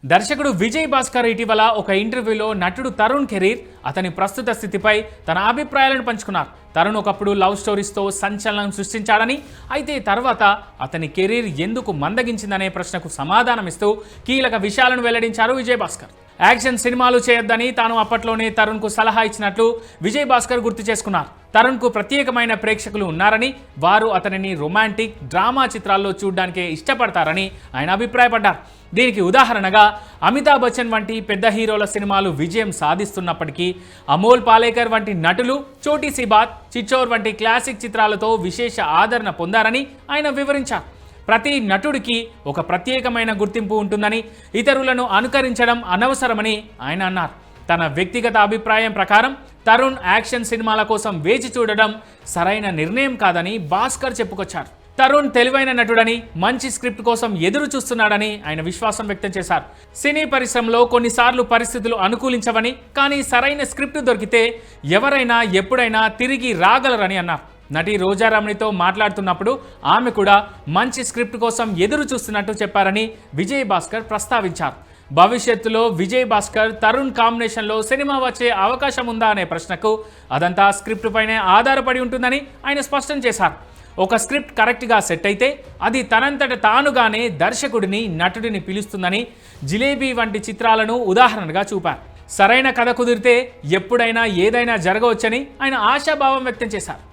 దర్శకుడు విజయ్ భాస్కర్ ఇటీవల ఒక ఇంటర్వ్యూలో నటుడు తరుణ్ కెరీర్, అతని ప్రస్తుత స్థితిపై తన అభిప్రాయాలను పంచుకున్నారు. తరుణ్ ఒకప్పుడు లవ్ స్టోరీస్తో సంచలనం సృష్టించాడని, అయితే తర్వాత అతని కెరీర్ ఎందుకు మందగించిందనే ప్రశ్నకు సమాధానమిస్తూ కీలక విషయాలను వెల్లడించారు విజయ్ భాస్కర్. యాక్షన్ సినిమాలు చేయొద్దని తాను అప్పట్లోనే తరుణ్కు సలహా ఇచ్చినట్లు విజయ్ భాస్కర్ గుర్తు చేసుకున్నారు. తరుణ్కు ప్రత్యేకమైన ప్రేక్షకులు ఉన్నారని, వారు అతనిని రొమాంటిక్, డ్రామా చిత్రాల్లో చూడడానికే ఇష్టపడతారని ఆయన అభిప్రాయపడ్డారు. దీనికి ఉదాహరణగా అమితాబ్ బచ్చన్ వంటి పెద్ద హీరోల సినిమాలు విజయం సాధిస్తున్నప్పటికీ అమోల్ పాలేకర్ వంటి నటులు చోటీ సి బాత్, చిచ్చోర్ వంటి క్లాసిక్ చిత్రాలతో విశేష ఆదరణ పొందారని ఆయన వివరించారు. ప్రతి నటుడికి ఒక ప్రత్యేకమైన గుర్తింపు ఉంటుందని, ఇతరులను అనుకరించడం అనవసరమని ఆయన అన్నారు. తన వ్యక్తిగత అభిప్రాయం ప్రకారం తరుణ్ యాక్షన్ సినిమాల కోసం వేచి చూడడం సరైన నిర్ణయం కాదని భాస్కర్ చెప్పుకొచ్చారు. తరుణ్ తెలివైన నటుడని, మంచి స్క్రిప్ట్ కోసం ఎదురు చూస్తున్నాడని ఆయన విశ్వాసం వ్యక్తం చేశారు. సినీ పరిశ్రమలో కొన్నిసార్లు పరిస్థితులు అనుకూలించవని, కానీ సరైన స్క్రిప్ట్ దొరికితే ఎవరైనా ఎప్పుడైనా తిరిగి రాగలరని అన్నారు. నటి రోజారామణితో మాట్లాడుతున్నప్పుడు ఆమె కూడా మంచి స్క్రిప్ట్ కోసం ఎదురు చూస్తున్నట్టు చెప్పారని విజయ్ భాస్కర్ ప్రస్తావించారు. భవిష్యత్తులో విజయ్ భాస్కర్ తరుణ్ కాంబినేషన్లో సినిమా వచ్చే అవకాశం ఉందా అనే ప్రశ్నకు అదంతా స్క్రిప్ట్ పైనే ఆధారపడి ఉంటుందని ఆయన స్పష్టం చేశారు. ఒక స్క్రిప్ట్ కరెక్ట్గా సెట్ అయితే అది తనంతట తానుగానే దర్శకుడిని, నటుడిని పిలుస్తుందని జిలేబీ వంటి చిత్రాలను ఉదాహరణగా చూపారు. సరైన కథ కుదిరితే ఎప్పుడైనా ఏదైనా జరగవచ్చని ఆయన ఆశాభావం వ్యక్తం చేశారు.